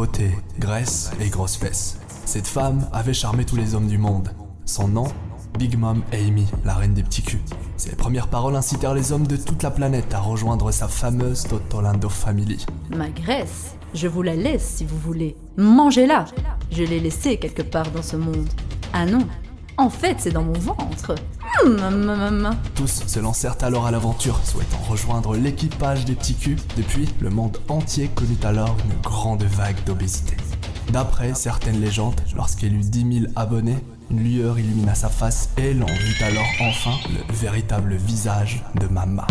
beauté, graisse et grosses fesses. Cette femme avait charmé tous les hommes du monde. Son nom, Big Mom Amy, la reine des petits culs. Ses premières paroles incitèrent les hommes de toute la planète à rejoindre sa fameuse Totolando Family. Ma graisse, je vous la laisse si vous voulez. Mangez-la. Je l'ai laissée quelque part dans ce monde. Ah non, en fait c'est dans mon ventre. Tous se lancèrent alors à l'aventure, souhaitant rejoindre l'équipage des petits culs. Depuis, le monde entier connut alors une grande vague d'obésité. D'après certaines légendes, lorsqu'il eut 10 000 abonnés, une lueur illumina sa face et l'on vit alors enfin le véritable visage de Mama.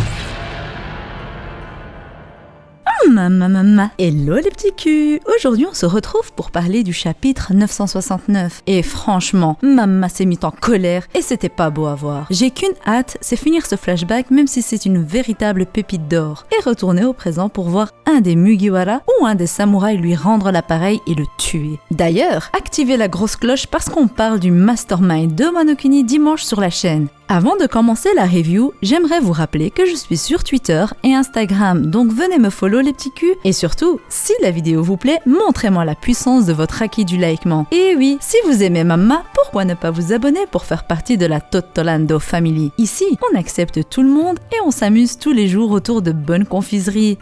Hello les petits culs. Aujourd'hui on se retrouve pour parler du chapitre 969. Et franchement, Mama s'est mise en colère et c'était pas beau à voir. J'ai qu'une hâte, c'est finir ce flashback même si c'est une véritable pépite d'or. Et retourner au présent pour voir un des Mugiwara ou un des samouraïs lui rendre l'appareil et le tuer. D'ailleurs, activez la grosse cloche parce qu'on parle du mastermind de Wano Kuni dimanche sur la chaîne. Avant de commencer la review, j'aimerais vous rappeler que je suis sur Twitter et Instagram, donc venez me follow les petits culs. Et surtout, si la vidéo vous plaît, montrez-moi la puissance de votre acquis du likement. Et oui, si vous aimez Mama, pourquoi ne pas vous abonner pour faire partie de la Totolando Family? Ici, on accepte tout le monde et on s'amuse tous les jours autour de bonnes confiseries.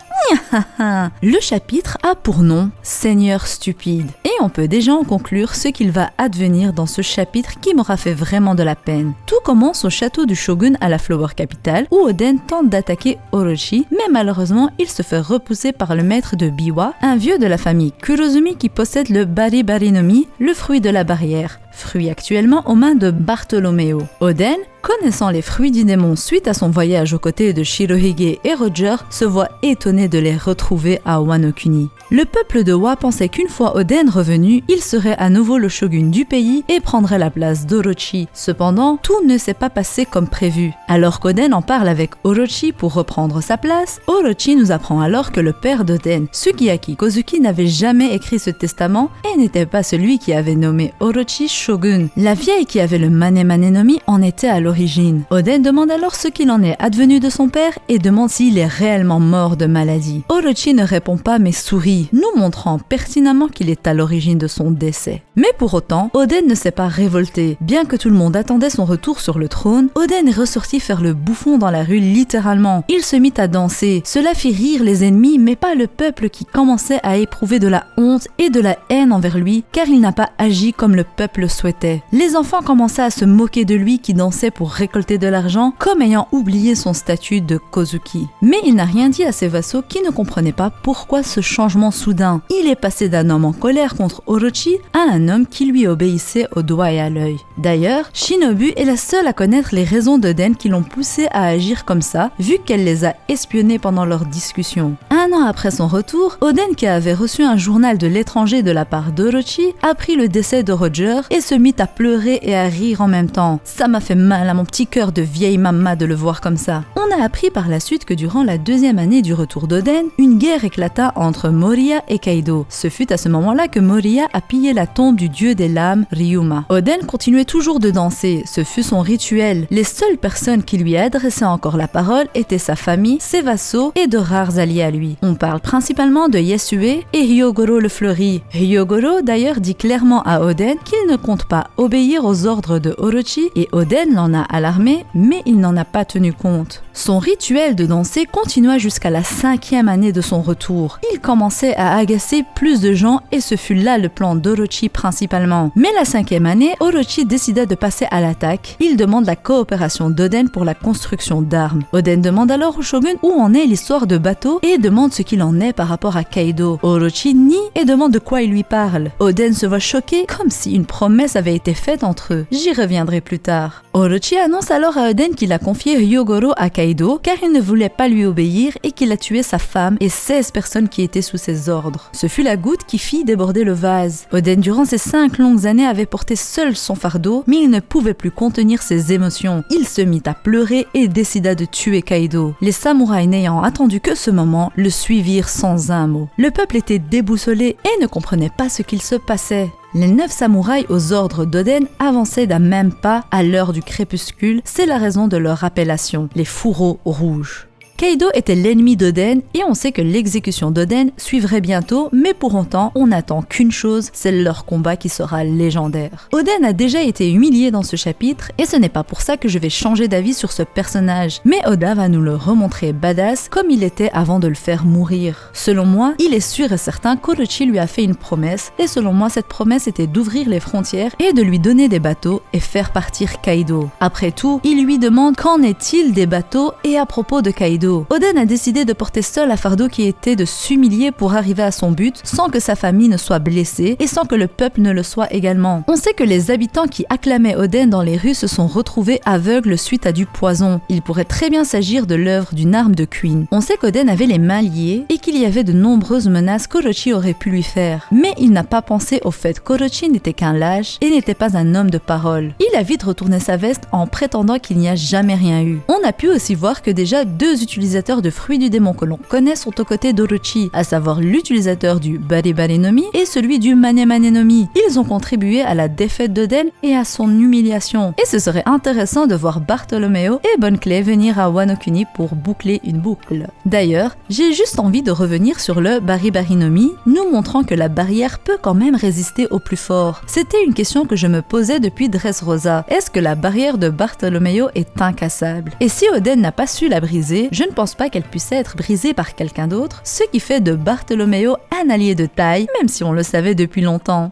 Le chapitre a pour nom Seigneur stupide. Et on peut déjà en conclure ce qu'il va advenir dans ce chapitre qui m'aura fait vraiment de la peine. Tout commence au château du shogun à la Flower Capital où Oden tente d'attaquer Orochi, mais malheureusement il se fait repousser par le maître de Biwa, un vieux de la famille Kurozumi qui possède le Bari Bari no Mi, le fruit de la barrière, fruit actuellement aux mains de Bartolomeo. Oden, connaissant les fruits du démon suite à son voyage aux côtés de Shirohige et Roger, se voit étonné de les retrouver à Wano Kuni. Le peuple de Wa pensait qu'une fois Oden revenu, il serait à nouveau le shogun du pays et prendrait la place d'Orochi. Cependant, tout ne s'est pas passé comme prévu. Alors qu'Oden en parle avec Orochi pour reprendre sa place, Orochi nous apprend alors que le père d'Oden, Sugiyaki Kozuki, n'avait jamais écrit ce testament et n'était pas celui qui avait nommé Orochi shogun. La vieille qui avait le Mane Mane no Mi en était à l'origine. Oden demande alors ce qu'il en est advenu de son père et demande s'il est réellement mort de maladie. Orochi ne répond pas mais sourit, nous montrant pertinemment qu'il est à l'origine de son décès. Mais pour autant, Oden ne s'est pas révolté. Bien que tout le monde attendait son retour sur le trône, Oden est ressorti faire le bouffon dans la rue littéralement. Il se mit à danser. Cela fit rire les ennemis mais pas le peuple qui commençait à éprouver de la honte et de la haine envers lui car il n'a pas agi comme le peuple souhaitait. Les enfants commençaient à se moquer de lui qui dansait pour récolter de l'argent comme ayant oublié son statut de Kozuki. Mais il n'a rien dit à ses vassaux qui ne comprenaient pas pourquoi ce changement soudain. Il est passé d'un homme en colère contre Orochi à un homme qui lui obéissait au doigt et à l'œil. D'ailleurs, Shinobu est la seule à connaître les raisons d'Oden qui l'ont poussé à agir comme ça, vu qu'elle les a espionnés pendant leur discussion. Un an après son retour, Oden, qui avait reçu un journal de l'étranger de la part d'Orochi, apprit le décès de Roger et se mit à pleurer et à rire en même temps. Ça m'a fait mal à mon petit cœur de vieille Mama de le voir comme ça. On a appris par la suite que durant la deuxième année du retour d'Oden, une guerre éclata entre Moriya et Kaido. Ce fut à ce moment-là que Moriya a pillé la tombe du dieu des lames, Ryuma. Oden continuait toujours de danser, ce fut son rituel. Les seules personnes qui lui adressaient encore la parole étaient sa famille, ses vassaux et de rares alliés à lui. On parle principalement de Yasue et Hyogoro le Fleuri. Hyogoro d'ailleurs dit clairement à Oden qu'il ne compte pas obéir aux ordres de Orochi et Oden l'en a alarmé, mais il n'en a pas tenu compte. Son rituel de danser continua jusqu'à la 5e année de son retour. Il commençait à agacer plus de gens et ce fut là le plan d'Orochi principalement. Mais la 5e année, Orochi décida de passer à l'attaque. Il demande la coopération d'Oden pour la construction d'armes. Oden demande alors au shogun où en est l'histoire de bateau et demande ce qu'il en est par rapport à Kaido. Orochi nie et demande de quoi il lui parle. Oden se voit choqué comme si une promesse avait été faite entre eux. J'y reviendrai plus tard. Orochi annonce alors à Oden qu'il a confié Hyogoro à Kaido car il ne voulait pas lui obéir et qu'il a tué sa femme et 16 personnes qui étaient sous ses ordres. Ce fut la goutte qui fit déborder le vase. Oden durant ces 5 longues années avait porté seul son fardeau mais il ne pouvait plus contenir ses émotions. Il se mit à pleurer et décida de tuer Kaido. Les samouraïs n'ayant attendu que ce moment le suivirent sans un mot. Le peuple était déboussolé et ne comprenait pas ce qu'il se passait. Les 9 samouraïs aux ordres d'Oden avançaient d'un même pas à l'heure du crépuscule, c'est la raison de leur appellation, les fourreaux rouges. Kaido était l'ennemi d'Oden et on sait que l'exécution d'Oden suivrait bientôt, mais pour autant, on n'attend qu'une chose, c'est leur combat qui sera légendaire. Oden a déjà été humilié dans ce chapitre et ce n'est pas pour ça que je vais changer d'avis sur ce personnage, mais Oda va nous le remontrer badass comme il était avant de le faire mourir. Selon moi, il est sûr et certain qu'Orochi lui a fait une promesse et selon moi cette promesse était d'ouvrir les frontières et de lui donner des bateaux et faire partir Kaido. Après tout, il lui demande qu'en est-il des bateaux et à propos de Kaido. Oden a décidé de porter seul un fardeau qui était de s'humilier pour arriver à son but sans que sa famille ne soit blessée et sans que le peuple ne le soit également. On sait que les habitants qui acclamaient Oden dans les rues se sont retrouvés aveugles suite à du poison. Il pourrait très bien s'agir de l'œuvre d'une arme de Queen. On sait qu'Oden avait les mains liées et qu'il y avait de nombreuses menaces qu'Orochi aurait pu lui faire. Mais il n'a pas pensé au fait qu'Orochi n'était qu'un lâche et n'était pas un homme de parole. Il a vite retourné sa veste en prétendant qu'il n'y a jamais rien eu. On a pu aussi voir que déjà 2 utilisateurs de fruits du démon que l'on connaît sont aux côtés d'Orochi, à savoir l'utilisateur du Bare Bare no Mi et celui du Mane Mane no Mi. Ils ont contribué à la défaite d'Oden et à son humiliation. Et ce serait intéressant de voir Bartolomeo et Bon Clay venir à Wano Kuni pour boucler une boucle. D'ailleurs, j'ai juste envie de revenir sur le Bari Bari no Mi, nous montrant que la barrière peut quand même résister au plus fort. C'était une question que je me posais depuis Dressrosa. Est-ce que la barrière de Bartolomeo est incassable? Et si Oden n'a pas su la briser, je ne pense pas qu'elle puisse être brisée par quelqu'un d'autre, ce qui fait de Bartolomeo un allié de taille, même si on le savait depuis longtemps.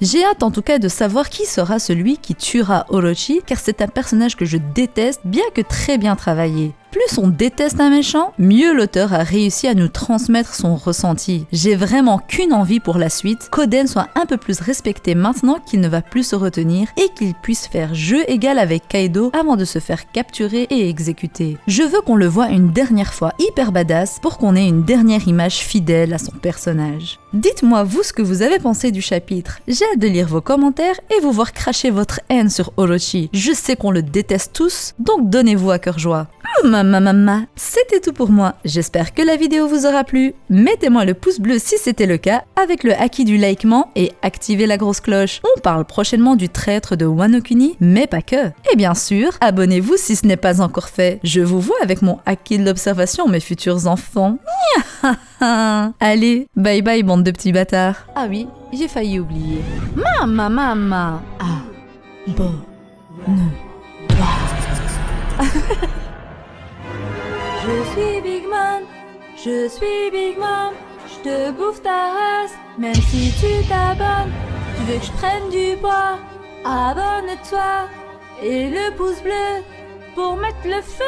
J'ai hâte en tout cas de savoir qui sera celui qui tuera Orochi, car c'est un personnage que je déteste, bien que très bien travaillé. Plus on déteste un méchant, mieux l'auteur a réussi à nous transmettre son ressenti. J'ai vraiment qu'une envie pour la suite, qu'Oden soit un peu plus respecté maintenant qu'il ne va plus se retenir et qu'il puisse faire jeu égal avec Kaido avant de se faire capturer et exécuter. Je veux qu'on le voie une dernière fois hyper badass pour qu'on ait une dernière image fidèle à son personnage. Dites-moi vous ce que vous avez pensé du chapitre. J'ai hâte de lire vos commentaires et vous voir cracher votre haine sur Orochi. Je sais qu'on le déteste tous, donc donnez-vous à cœur joie. C'était tout pour moi. J'espère que la vidéo vous aura plu. Mettez-moi le pouce bleu si c'était le cas avec le haki du likement et activez la grosse cloche. On parle prochainement du traître de Wano Kuni, mais pas que. Et bien sûr, abonnez-vous si ce n'est pas encore fait. Je vous vois avec mon haki de l'observation, mes futurs enfants. Allez, bye bye bande de petits bâtards. Ah oui, j'ai failli oublier. Mama. Ah, bon, ne pas. Je suis Big Mom, je te bouffe ta race, même si tu t'abonnes, tu veux que je prenne du poids, abonne-toi, et le pouce bleu, pour mettre le feu.